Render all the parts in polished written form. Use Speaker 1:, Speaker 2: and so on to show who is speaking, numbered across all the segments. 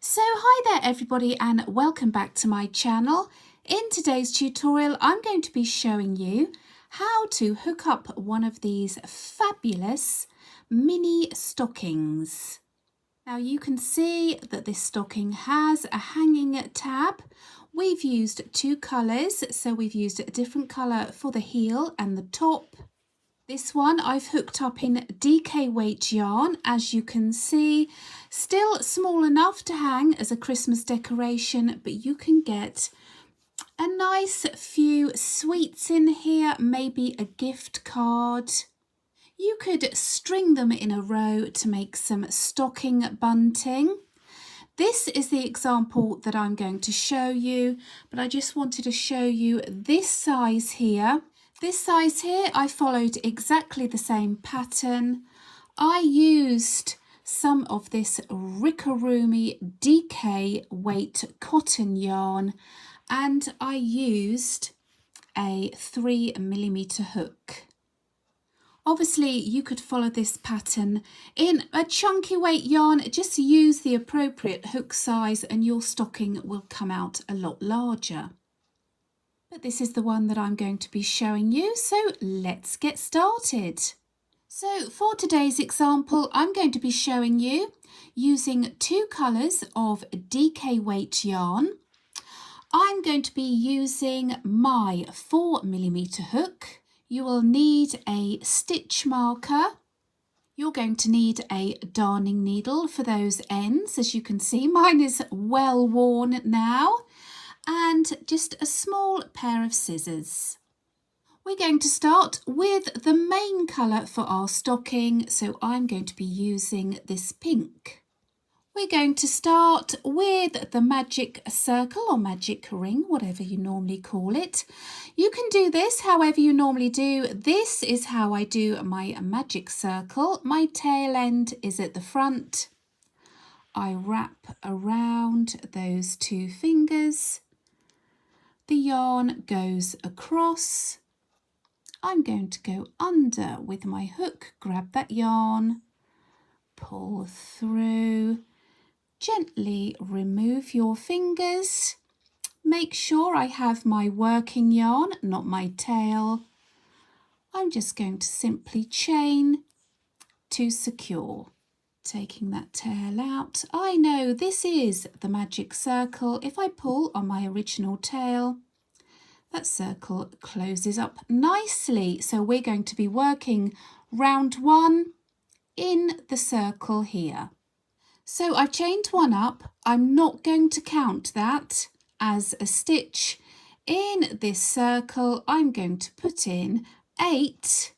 Speaker 1: So hi there everybody and welcome back to my channel. In today's tutorial I'm going to be showing you how to hook up one of these fabulous mini stockings. Now you can see that this stocking has a hanging tab. We've used two colours, so we've used a different colour for the heel and the top. This one I've hooked up in DK weight yarn, as you can see, still small enough to hang as a Christmas decoration, but you can get a nice few sweets in here, maybe a gift card. You could string them in a row to make some stocking bunting. This is the example that I'm going to show you, but I just wanted to show you this size here. This size here, I followed exactly the same pattern. I used some of this Rickaroomy DK weight cotton yarn and I used a 3mm hook. Obviously, you could follow this pattern in a chunky weight yarn. Just use the appropriate hook size and your stocking will come out a lot larger. But this is the one that I'm going to be showing you, so let's get started. So for today's example, I'm going to be showing you using two colours of DK weight yarn. I'm going to be using my 4mm hook. You will need a stitch marker. You're going to need a darning needle for those ends. As you can see, mine is well worn now. And just a small pair of scissors. We're going to start with the main colour for our stocking, so I'm going to be using this pink. We're going to start with the magic circle or magic ring, whatever you normally call it. You can do this however you normally do. This is how I do my magic circle. My tail end is at the front. I wrap around those two fingers. The yarn goes across. I'm going to go under with my hook, grab that yarn, pull through, gently remove your fingers. Make sure I have my working yarn, not my tail. I'm just going to simply chain to secure. Taking that tail out. I know this is the magic circle. If I pull on my original tail, that circle closes up nicely. So we're going to be working round one in the circle here. So I've chained one up. I'm not going to count that as a stitch. In this circle, I'm going to put in 8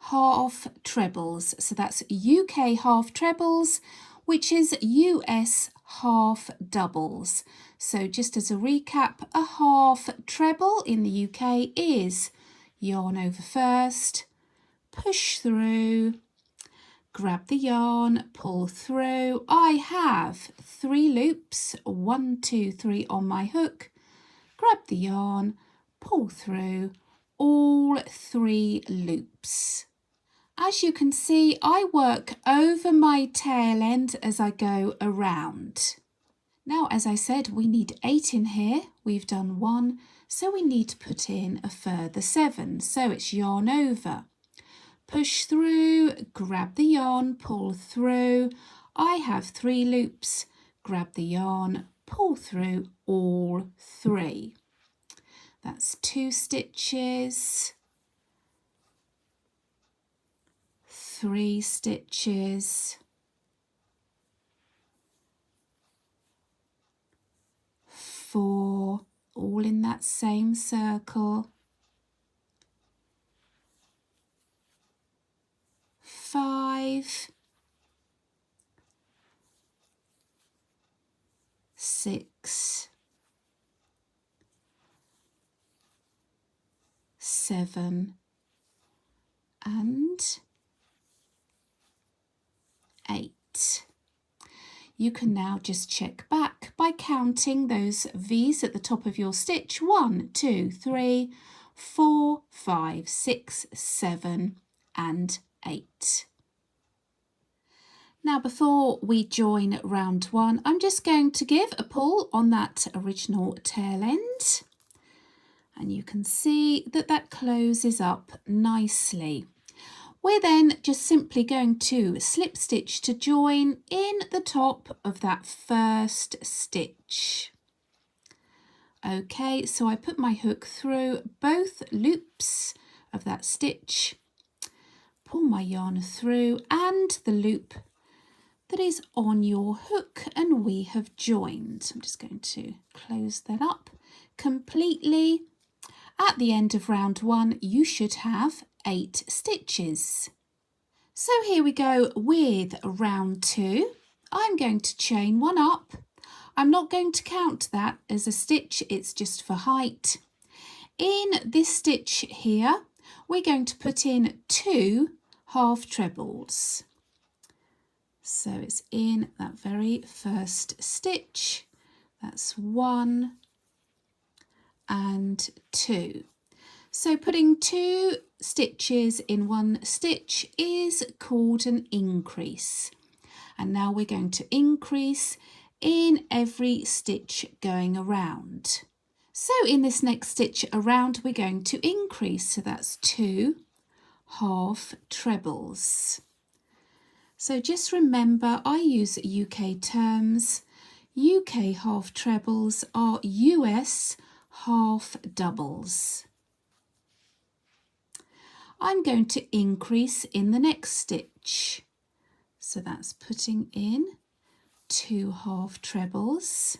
Speaker 1: half trebles. So that's UK half trebles, which is US half doubles. So just as a recap, a half treble in the UK is yarn over first, push through, grab the yarn, pull through. I have 3 loops, 1, 2, 3 on my hook, grab the yarn, pull through all 3 loops. As you can see, I work over my tail end as I go around. Now, as I said, we need 8 in here. We've done 1, so we need to put in a further 7. So it's yarn over. Push through, grab the yarn, pull through. I have 3 loops. Grab the yarn, pull through all 3. That's 2 stitches. 3 stitches, 4, all in that same circle, 5, 6, 7, and 8. You can now just check back by counting those V's at the top of your stitch. 1, 2, 3, 4, 5, 6, 7, and 8. Now before we join round 1, I'm just going to give a pull on that original tail end, and you can see that that closes up nicely. We're then just simply going to slip stitch to join in the top of that first stitch. Okay, so I put my hook through both loops of that stitch, pull my yarn through and the loop that is on your hook, and we have joined. I'm just going to close that up completely. At the end of round 1, you should have 8 stitches. So here we go with round 2. I'm going to chain 1 up. I'm not going to count that as a stitch, it's just for height. In this stitch here, we're going to put in 2 half trebles. So it's in that very first stitch. That's 1 and 2. So putting 2 stitches in 1 stitch is called an increase. And now we're going to increase in every stitch going around. So in this next stitch around, we're going to increase. So that's 2 half trebles. So just remember, I use UK terms. UK half trebles are US half doubles. I'm going to increase in the next stitch. So that's putting in 2 half trebles.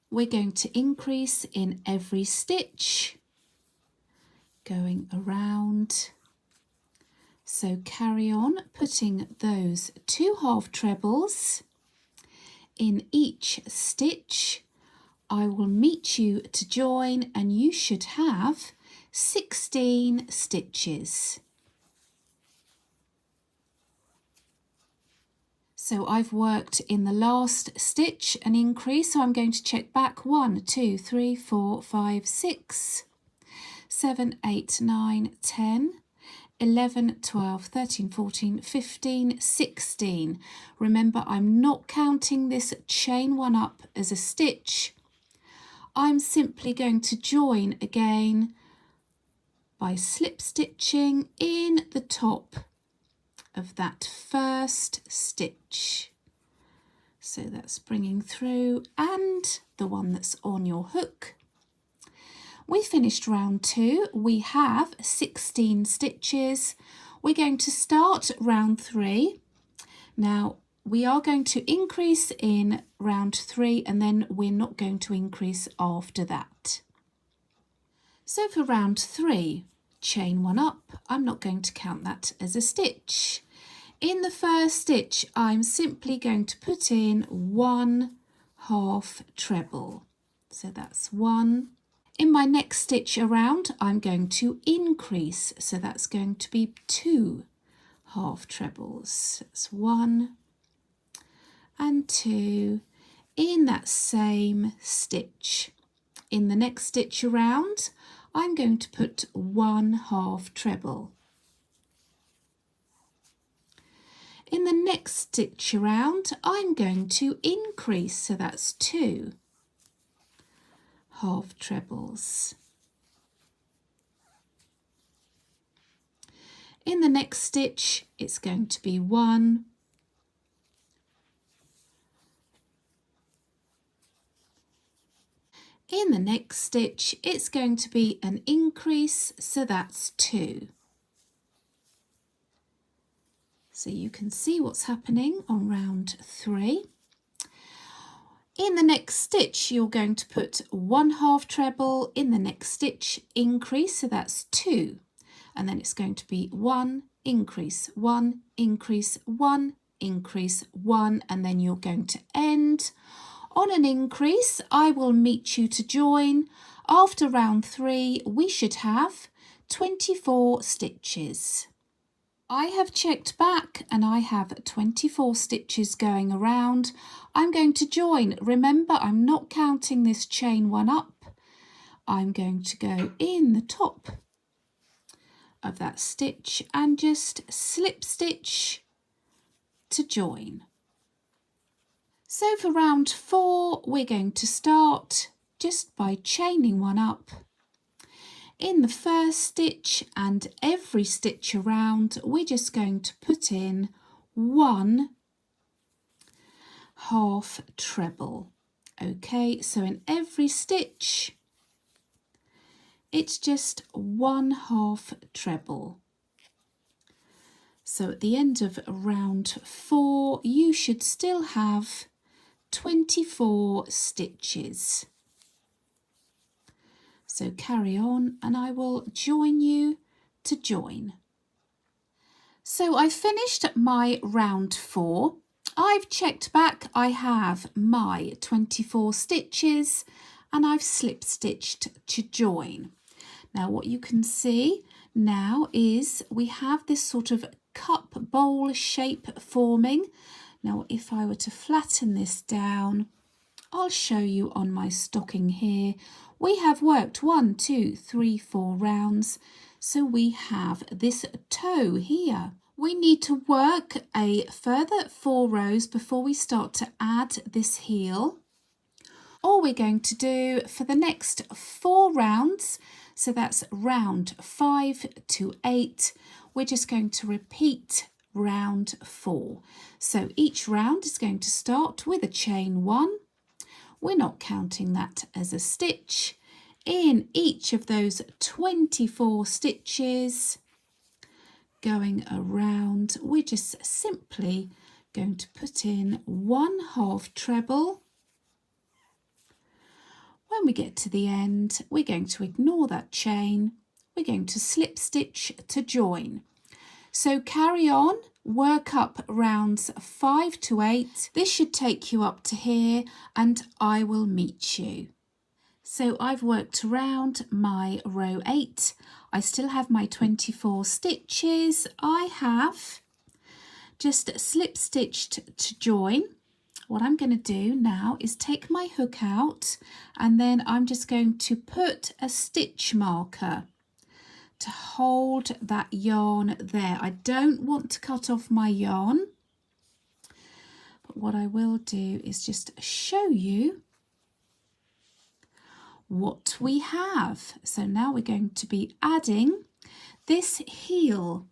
Speaker 1: We're going to increase in every stitch going around. So carry on putting those 2 half trebles in each stitch. I will meet you to join, and you should have 16 stitches. So I've worked in the last stitch an increase, so I'm going to check back 1, 2, 3, 4, 5, 6, 7, 8, 9, 10, 11, 12, 13, 14, 15, 16. Remember, I'm not counting this chain 1 up as a stitch. I'm simply going to join again by slip stitching in the top of that first stitch. So that's bringing through, and the one that's on your hook. We finished round 2. We have 16 stitches. We're going to start round 3. Now we are going to increase in round 3, and then we're not going to increase after that. So for round 3, chain 1 up. I'm not going to count that as a stitch. In the first stitch, I'm simply going to put in 1 half treble. So that's 1. In my next stitch around, I'm going to increase. So that's going to be 2 half trebles. That's 1 and 2 in that same stitch. In the next stitch around, I'm going to put 1 half treble. In the next stitch around, I'm going to increase, so that's 2 half trebles. In the next stitch, it's going to be 1. In the next stitch, it's going to be an increase, so that's 2. So you can see what's happening on round 3. In the next stitch, you're going to put 1 half treble. In the next stitch, increase, so that's 2. And then it's going to be 1, increase, 1, increase, 1, increase, 1, and then you're going to end on an increase. I will meet you to join. After round 3, we should have 24 stitches. I have checked back and I have 24 stitches going around. I'm going to join. Remember, I'm not counting this chain 1 up. I'm going to go in the top of that stitch and just slip stitch to join. So for round 4 we're going to start just by chaining one up in the first stitch, and every stitch around we're just going to put in 1 half treble. Okay, so in every stitch it's just 1 half treble. So at the end of round 4 you should still have 24 stitches. So carry on and I will join you to join. So I finished my round 4. I've checked back, I have my 24 stitches and I've slip stitched to join. Now what you can see now is we have this sort of cup bowl shape forming. Now if I were to flatten this down, I'll show you on my stocking here. We have worked 1, 2, 3, 4 rounds, so we have this toe here. We need to work a further 4 rows before we start to add this heel. All we're going to do for the next 4 rounds, so that's round 5 to 8, we're just going to repeat round 4. So each round is going to start with a chain 1. We're not counting that as a stitch. In each of those 24 stitches going around, we're just simply going to put in 1 half treble. When we get to the end, we're going to ignore that chain. We're going to slip stitch to join. So carry on, work up rounds 5 to 8. This should take you up to here and I will meet you. So I've worked around my row 8. I still have my 24 stitches. I have just slip stitched to join. What I'm going to do now is take my hook out and then I'm just going to put a stitch marker to hold that yarn there. I don't want to cut off my yarn, but what I will do is just show you what we have. So now we're going to be adding this heel.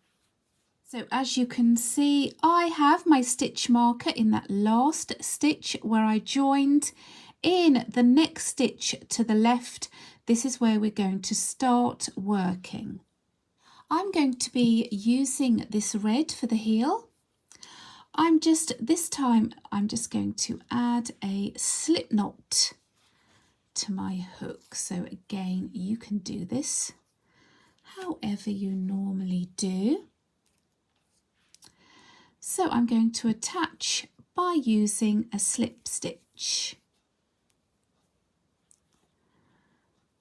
Speaker 1: So as you can see, I have my stitch marker in that last stitch where I joined. In the next stitch to the left, this is where we're going to start working. I'm going to be using this red for the heel. This time I'm just going to add a slip knot to my hook. So again, you can do this however you normally do. So I'm going to attach by using a slip stitch.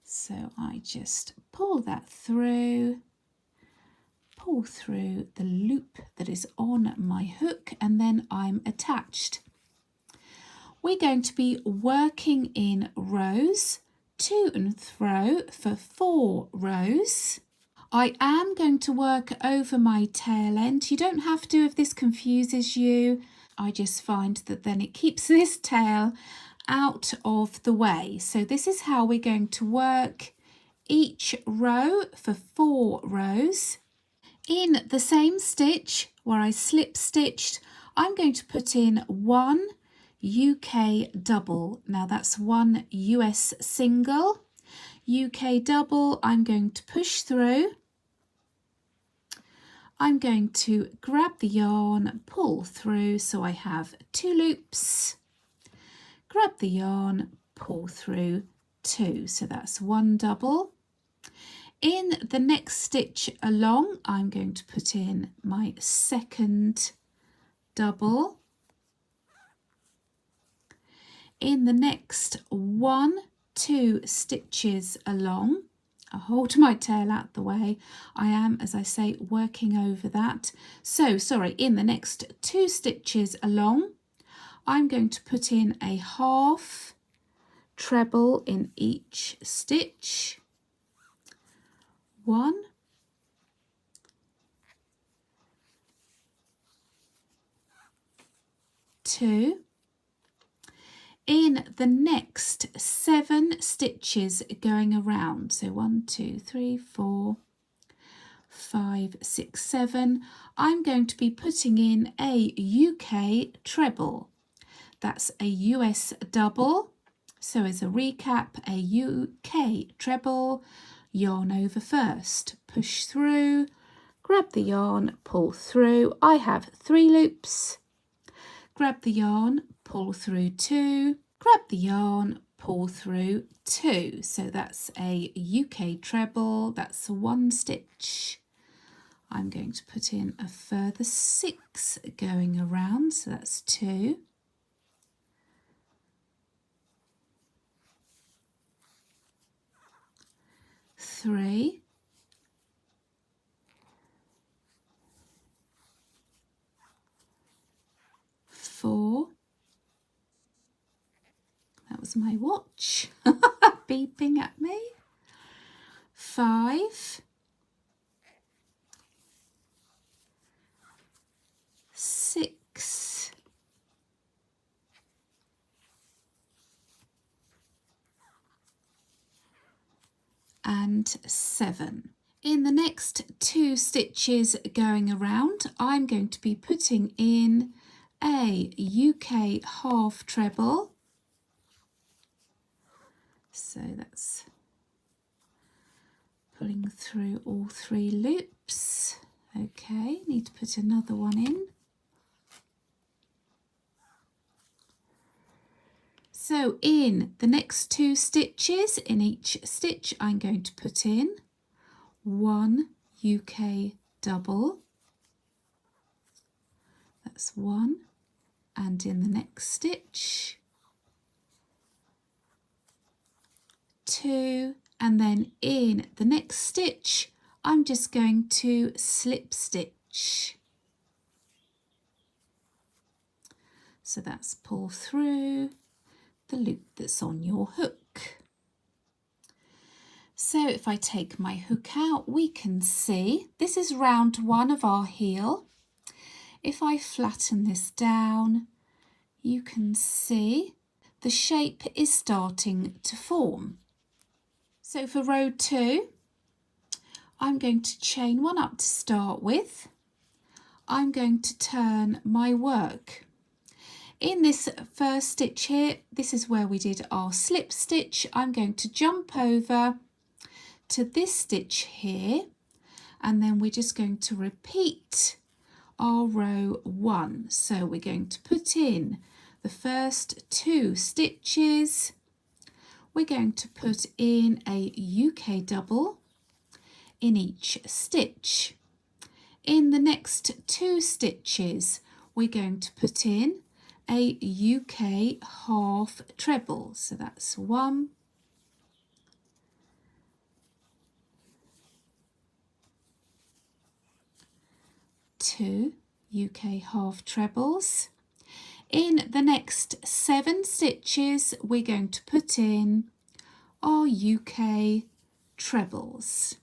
Speaker 1: So I just pull that through, pull through the loop that is on my hook, and then I'm attached. We're going to be working in rows to and fro for 4 rows. I am going to work over my tail end. You don't have to if this confuses you. I just find that then it keeps this tail out of the way. So this is how we're going to work each row for 4 rows. In the same stitch where I slip stitched, I'm going to put in 1 UK double. Now that's 1 US single. UK double, I'm going to push through. I'm going to grab the yarn, pull through, so I have 2 loops, grab the yarn, pull through 2, so that's 1 double. In the next stitch along, I'm going to put in my second double. In the next 1, 2 stitches along, I'll hold my tail out the way. I am, as I say, working over that. So, sorry, in the next 2 stitches along, I'm going to put in a half treble in each stitch. 1, 2. In the next 7 stitches going around, so 1, 2, 3, 4, 5, 6, 7, I'm going to be putting in a UK treble. That's a US double. So as a recap, a UK treble, yarn over first, push through, grab the yarn, pull through. I have 3 loops. Grab the yarn, pull through 2, grab the yarn, pull through 2. So that's a UK treble, that's 1 stitch. I'm going to put in a further 6 going around, so that's 2. 3, 4, that was my watch beeping at me, 5, 6, and 7. In the next 2 stitches going around, I'm going to be putting in a UK half treble. So that's pulling through all 3 loops. Okay, need to put another one in. So in the next 2 stitches, in each stitch, I'm going to put in 1 UK double. That's 1. And in the next stitch, 2. And then in the next stitch, I'm just going to slip stitch. So that's pull through the loop that's on your hook. So if I take my hook out, we can see this is round 1 of our heel. If I flatten this down, you can see the shape is starting to form. So for row 2, I'm going to chain 1 up to start with. I'm going to turn my work. In this first stitch here, this is where we did our slip stitch. I'm going to jump over to this stitch here, and then we're just going to repeat our row 1. So we're going to put in the first 2 stitches. We're going to put in a UK double in each stitch. In the next 2 stitches, we're going to put in a UK half treble. So that's 1, 2 UK half trebles. In the next 7 stitches, we're going to put in our UK trebles.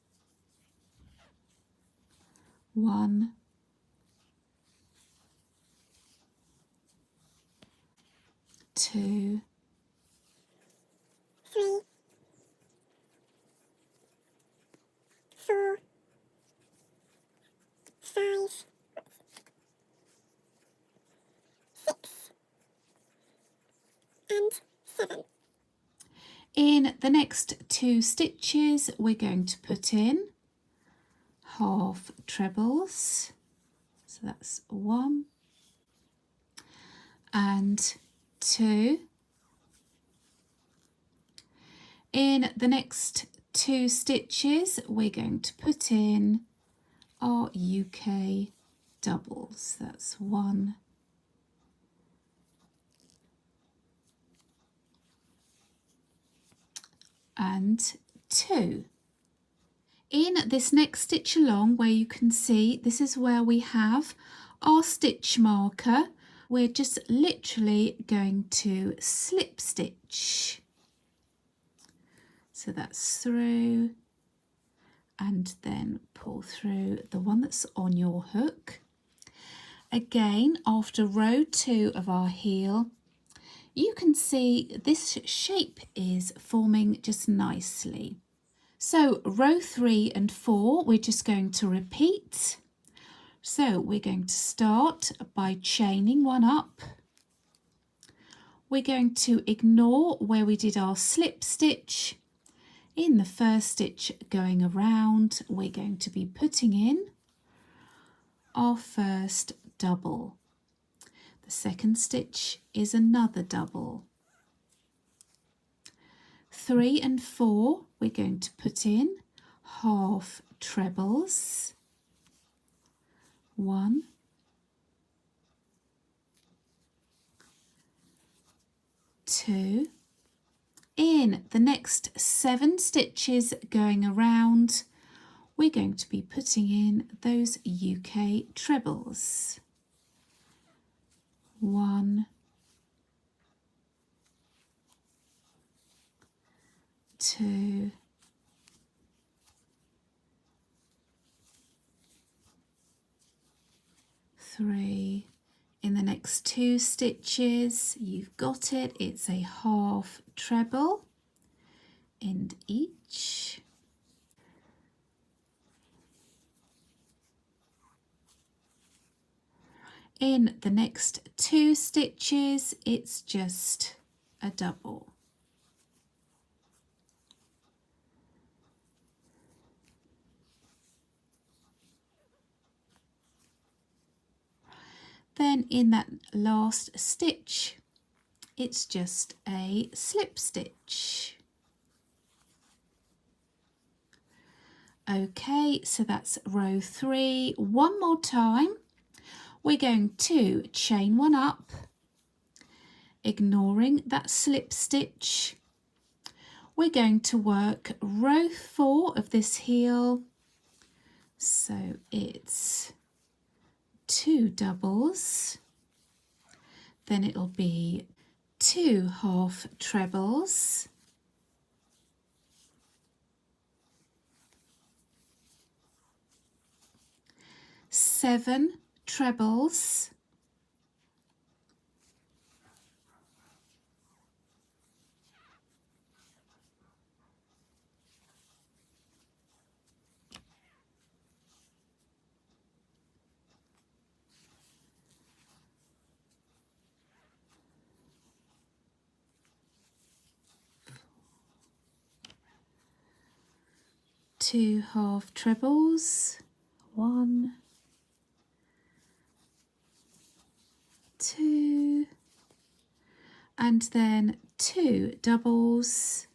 Speaker 1: 1, 2,
Speaker 2: 3, 4, 5, 6, and 7.
Speaker 1: In the next 2 stitches, we're going to put in half trebles. So that's 1 and 2. In the next 2 stitches, we're going to put in our UK doubles. That's 1 and 2. In this next stitch along, where you can see this is where we have our stitch marker, we're just literally going to slip stitch. So that's through and then pull through the one that's on your hook. Again, after row 2 of our heel, you can see this shape is forming just nicely. So row 3 and 4, we're just going to repeat. So we're going to start by chaining one up. We're going to ignore where we did our slip stitch. In the first stitch going around, we're going to be putting in our first double. The second stitch is another double. 3 and 4, we're going to put in half trebles. 1, 2. In the next 7 stitches going around, we're going to be putting in those UK trebles. 1, 2, 3. In the next 2 stitches, you've got it, it's a half treble in each. In the next 2 stitches, it's just a double. Then in that last stitch, it's just a slip stitch. Okay, so that's row 3. One more time. We're going to chain one up, ignoring that slip stitch. We're going to work row 4 of this heel. So it's 2 doubles. Then it'll be 2 half trebles. 7 trebles. 2 half trebles. 1, 2, and then 2 doubles.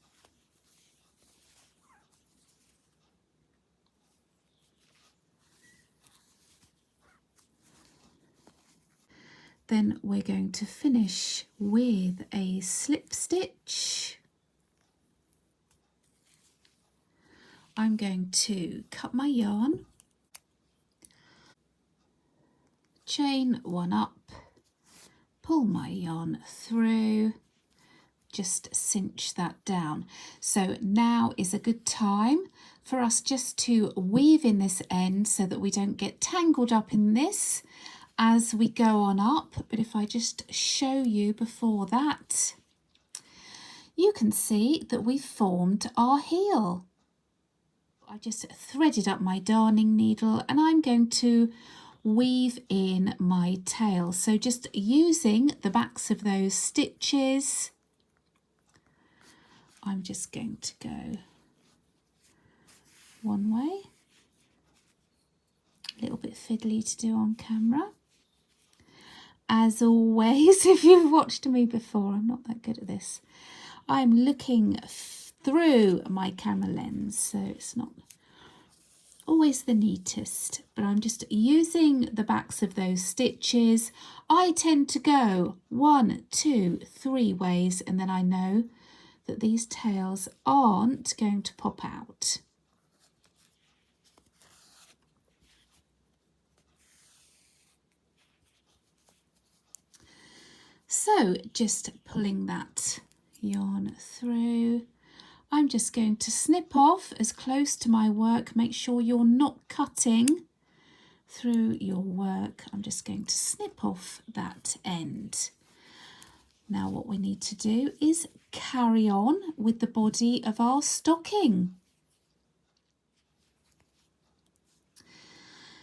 Speaker 1: Then we're going to finish with a slip stitch. I'm going to cut my yarn, chain one up, pull my yarn through, just cinch that down. So now is a good time for us just to weave in this end so that we don't get tangled up in this as we go on up. But if I just show you before that, you can see that we've formed our heel. I just threaded up my darning needle and I'm going to weave in my tail. So just using the backs of those stitches, I'm just going to go one way. A little bit fiddly to do on camera. As always, if you've watched me before, I'm not that good at this. I'm looking through my camera lens, so it's not always the neatest, but I'm just using the backs of those stitches. I tend to go 1, 2, 3 ways, and then I know that these tails aren't going to pop out. So just pulling that yarn through, I'm just going to snip off as close to my work. Make sure you're not cutting through your work. I'm just going to snip off that end. Now what we need to do is carry on with the body of our stocking.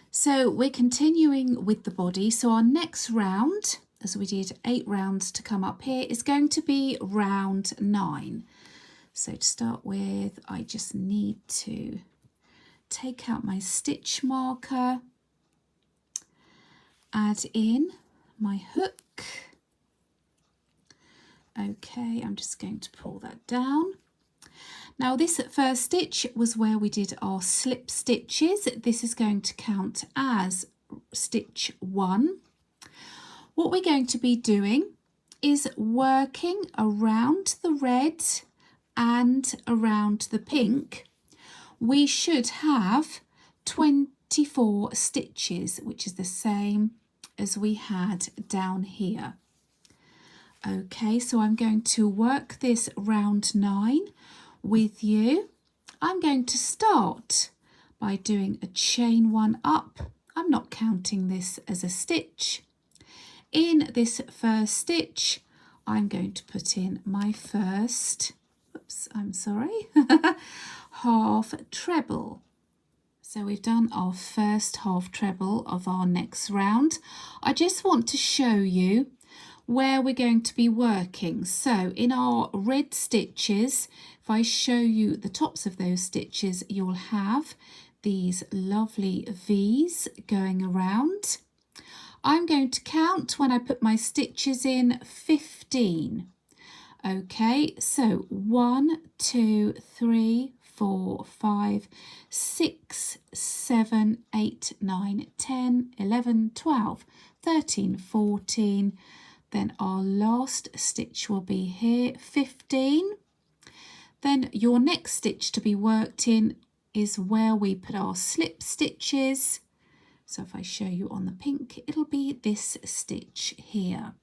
Speaker 1: So we're continuing with the body. So our next round, as we did 8 rounds to come up here, is going to be round 9. So to start with, I just need to take out my stitch marker, add in my hook. Okay, I'm just going to pull that down. Now this first stitch was where we did our slip stitches. This is going to count as stitch 1. What we're going to be doing is working around the red and around the pink. We should have 24 stitches, which is the same as we had down here. Okay, so I'm going to work this round 9 with you. I'm going to start by doing a chain 1 up. I'm not counting this as a stitch. In this first stitch, I'm going to put in my first, half treble. So we've done our first half treble of our next round. I just want to show you where we're going to be working. So in our red stitches, if I show you the tops of those stitches, you'll have these lovely V's going around. I'm going to count when I put my stitches in 15. Okay, so 1, 2, 3, 4, 5, 6, 7, 8, 9, 10, 11, 12, 13, 14. Then our last stitch will be here, 15. Then your next stitch to be worked in is where we put our slip stitches. So if I show you on the pink, it'll be this stitch here.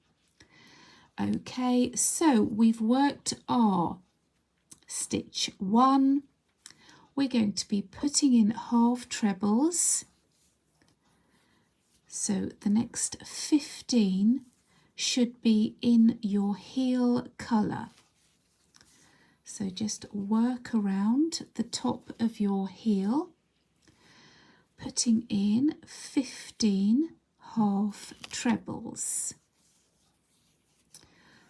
Speaker 1: Okay, so we've worked our stitch 1. We're going to be putting in half trebles. So the next 15 should be in your heel colour. So just work around the top of your heel, putting in 15 half trebles.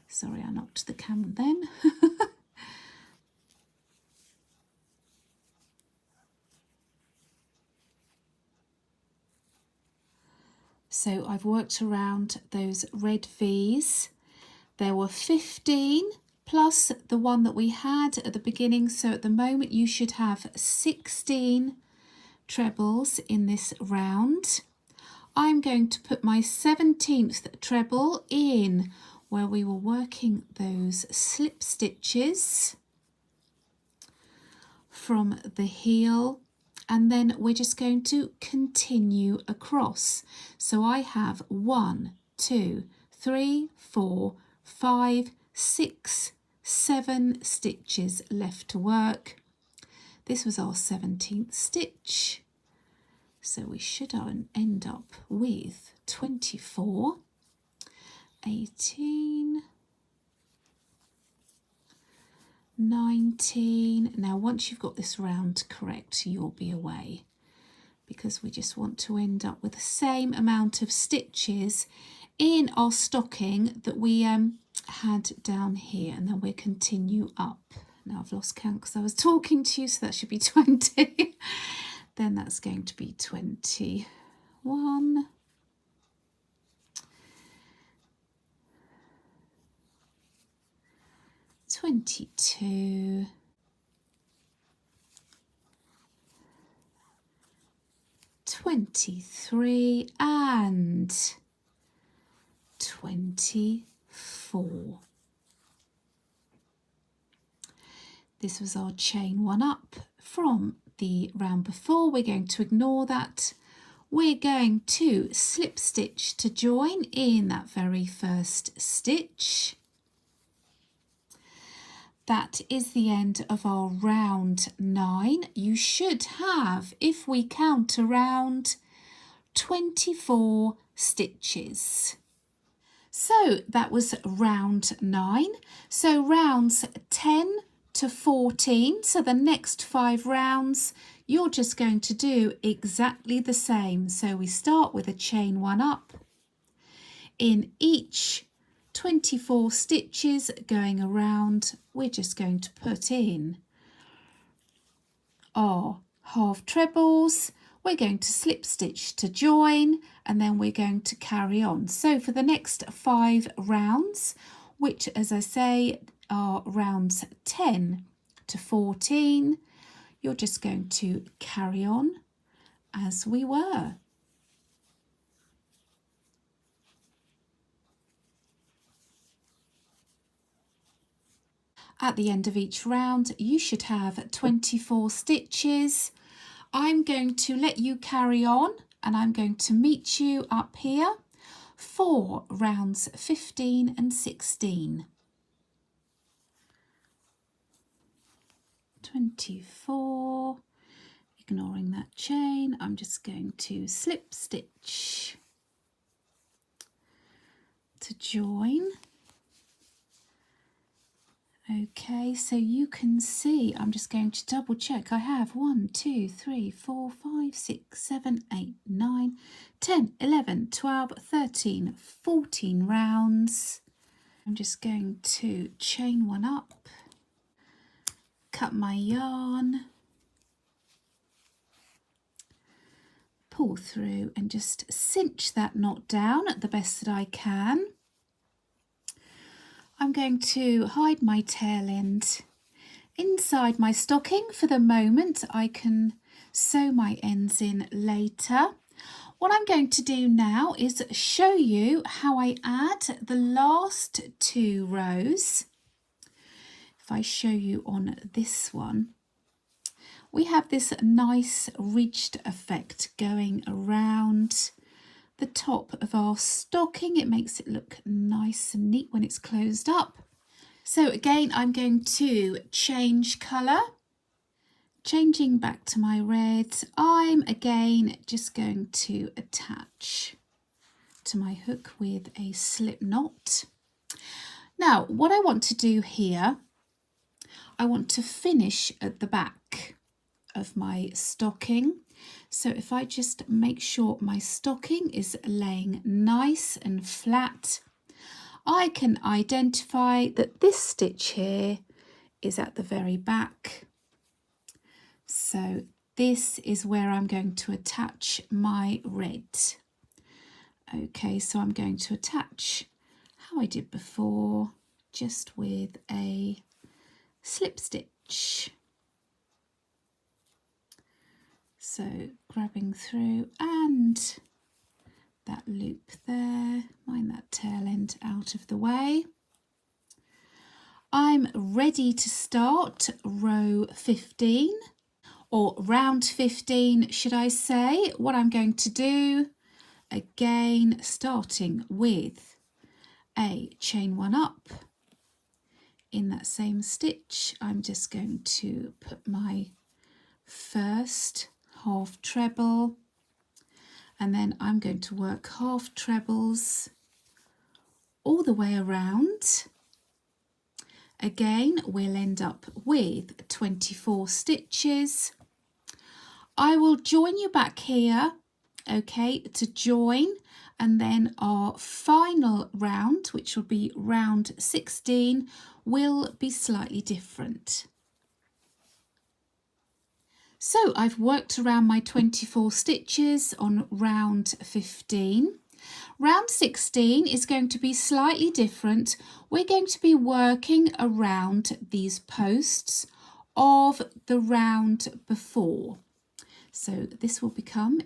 Speaker 1: Sorry, I knocked the camera then. So I've worked around those red V's. There were 15 plus the one that we had at the beginning. So at the moment you should have 16 trebles in this round. I'm going to put my 17th treble in where we were working those slip stitches from the heel, and then we're just going to continue across. So I have 1, 2, 3, 4, 5, 6, 7 stitches left to work. This was our 17th stitch. So we should end up with 24, 18, 19. Now once you've got this round correct, you'll be away, because we just want to end up with the same amount of stitches in our stocking that we had down here, and then we'll continue up. Now I've lost count because I was talking to you, so that should be 20. Then that's going to be 21, 22, 23 and 24. This was our chain 1 up from the round before. We're going to ignore that. We're going to slip stitch to join in that very first stitch. that is the end of our round 9. You should have, if we count around, 24 stitches. So that was round 9. So rounds 10 to 14, so the next 5 rounds, you're just going to do exactly the same. So we start with a chain 1 up. In each 24 stitches going around, we're just going to put in our half trebles. We're going to slip stitch to join, and then we're going to carry on. So for the next 5 rounds, which as I say are rounds 10 to 14, you're just going to carry on as we were. At the end of each round, you should have 24 stitches. I'm going to let you carry on, and I'm going to meet you up here for rounds 15 and 16. 24, ignoring that chain, I'm just going to slip stitch to join. Okay, so you can see, I'm just going to double check. I have 1, 2, 3, 4, 5, 6, 7, 8, 9, 10, 11, 12, 13, 14 rounds. I'm just going to chain 1 up, cut my yarn, pull through and just cinch that knot down at the best that I can. I'm going to hide my tail end inside my stocking for the moment. I can sew my ends in later. What I'm going to do now is show you how I add the last 2 rows. If I show you on this one, we have this nice ridged effect going around the top of our stocking. It makes it look nice and neat when it's closed up. So again, I'm going to change colour. Changing back to my red, I'm again just going to attach to my hook with a slip knot. Now, what I want to do here, I want to finish at the back of my stocking. So if I just make sure my stocking is laying nice and flat, I can identify that this stitch here is at the very back. So this is where I'm going to attach my red. Okay, so I'm going to attach how I did before, just with a slip stitch. So grabbing through and that loop there, mind that tail end out of the way. I'm ready to start row 15, or round 15 should I say. What I'm going to do, again starting with a chain 1 up, in that same stitch I'm just going to put my first half treble, and then I'm going to work half trebles all the way around. Again, we'll end up with 24 stitches. I will join you back here, okay, to join, and then our final round, which will be round 16, will be slightly different. So I've worked around my 24 stitches on round 15. Round 16 is going to be slightly different. We're going to be working around these posts of the round before. So this will become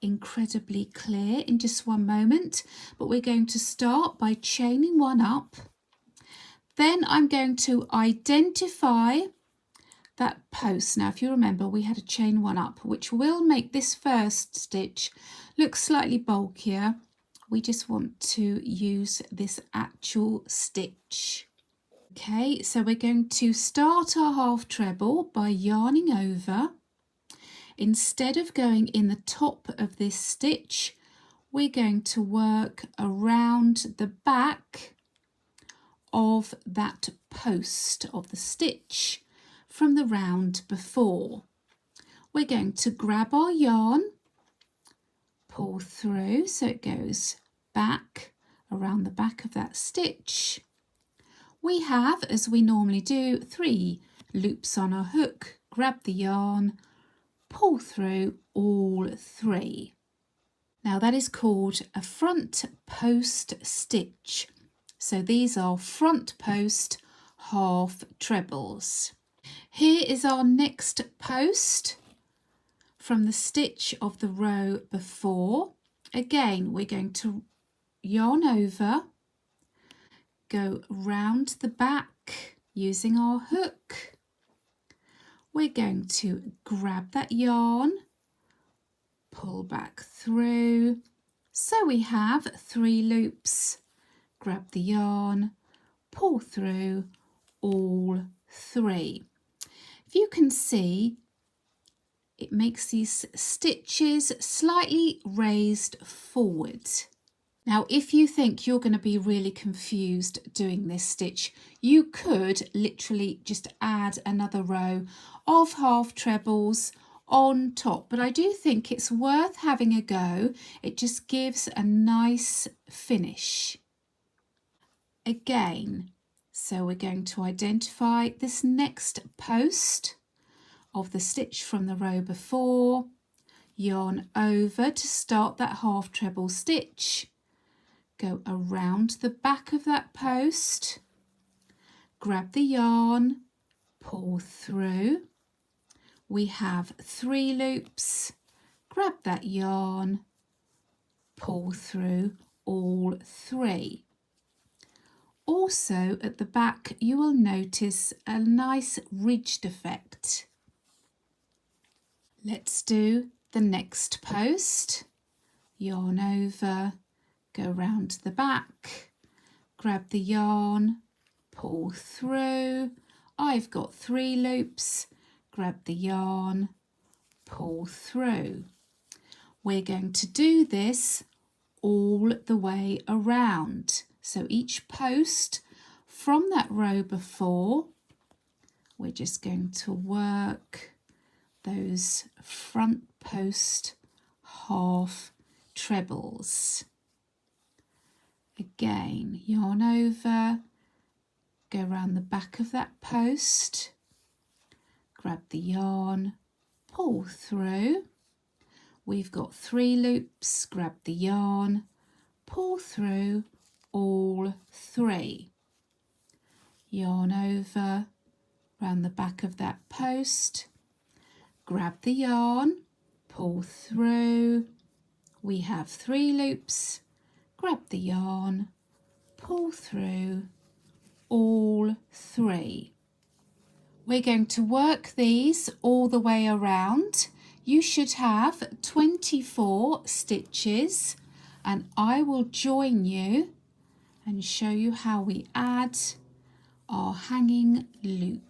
Speaker 1: incredibly clear in just one moment, but we're going to start by chaining 1 up. Then I'm going to identify that post. Now if you remember, we had a chain 1 up, which will make this first stitch look slightly bulkier. We just want to use this actual stitch. Okay, so we're going to start our half treble by yarning over. Instead of going in the top of this stitch, we're going to work around the back of that post of the stitch from the round before. We're going to grab our yarn, pull through so it goes back around the back of that stitch. We have, as we normally do, 3 loops on our hook. Grab the yarn, pull through all 3. Now that is called a front post stitch. So these are front post half trebles. Here is our next post from the stitch of the row before. Again, we're going to yarn over, go round the back using our hook. We're going to grab that yarn, pull back through. So we have 3 loops. Grab the yarn, pull through all 3. If you can see, it makes these stitches slightly raised forward. Now, if you think you're going to be really confused doing this stitch, you could literally just add another row of half trebles on top, but I do think it's worth having a go. It just gives a nice finish. Again, so we're going to identify this next post of the stitch from the row before, yarn over to start that half treble stitch, go around the back of that post, grab the yarn, pull through. We have 3 loops, grab that yarn, pull through all 3. Also at the back you will notice a nice ridged effect. Let's do the next post. Yarn over, go round the back, grab the yarn, pull through. I've got 3 loops, grab the yarn, pull through. We're going to do this all the way around. So each post from that row before, we're just going to work those front post half trebles. Again, yarn over, go around the back of that post, grab the yarn, pull through. We've got 3 loops, grab the yarn, pull through all 3. Yarn over, round the back of that post, grab the yarn, pull through. We have 3 loops, grab the yarn, pull through all 3. We're going to work these all the way around. You should have 24 stitches, and I will join you and show you how we add our hanging loop.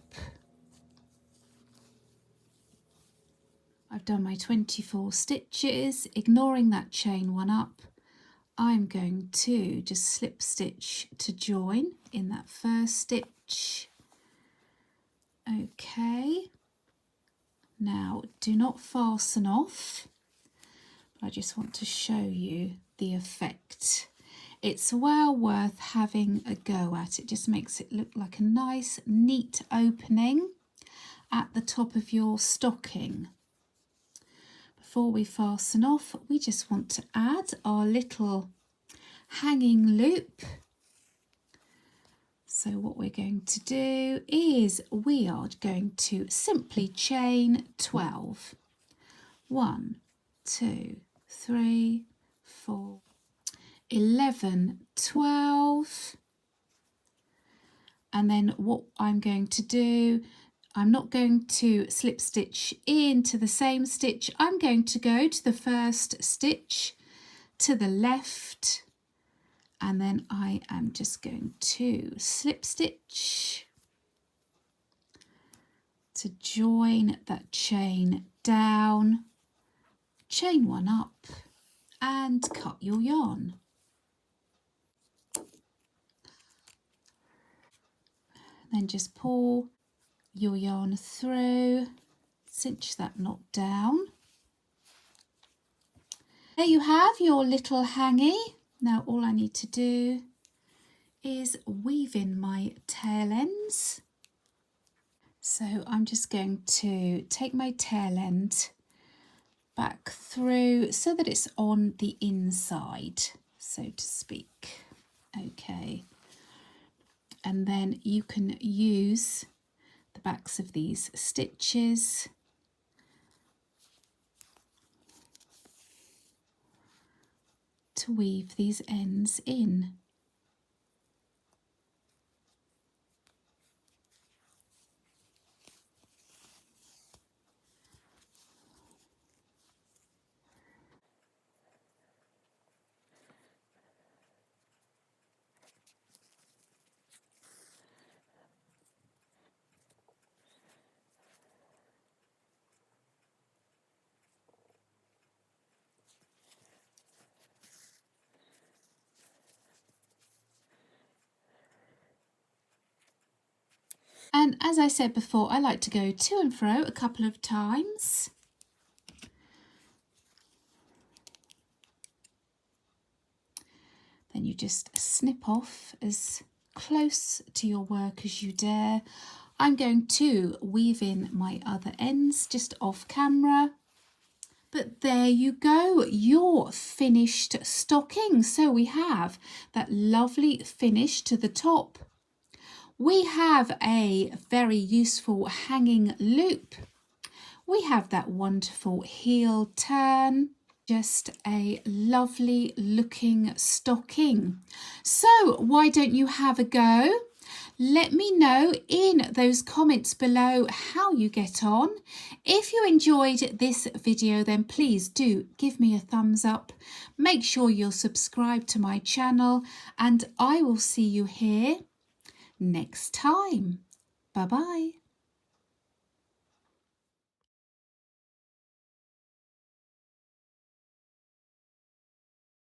Speaker 1: I've done my 24 stitches. Ignoring that chain 1 up, I'm going to just slip stitch to join in that first stitch. Okay, now do not fasten off. I just want to show you the effect. It's well worth having a go at. It just makes it look like a nice neat opening at the top of your stocking. Before we fasten off, we just want to add our little hanging loop. So what we're going to do is we are going to simply chain 12. 1, 2, 3, 4, 11, 12. And then what I'm going to do, I'm not going to slip stitch into the same stitch. I'm going to go to the first stitch to the left And then I am just going to slip stitch to join that chain down, chain one up and cut your yarn. Then just pull your yarn through, cinch that knot down. There you have your little hangy. Now all I need to do is weave in my tail ends. So I'm just going to take my tail end back through so that it's on the inside, so to speak. Okay, and then you can use the backs of these stitches to weave these ends in. And as I said before, I like to go to and fro a couple of times. Then you just snip off as close to your work as you dare. I'm going to weave in my other ends just off camera. But there you go, your finished stocking. So we have that lovely finish to the top. We have a very useful hanging loop. We have that wonderful heel turn. Just a lovely looking stocking. So why don't you have a go? Let me know in those comments below how you get on. If you enjoyed this video, then please do give me a thumbs up. Make sure you're subscribed to my channel, and I will see you here next time. Bye bye.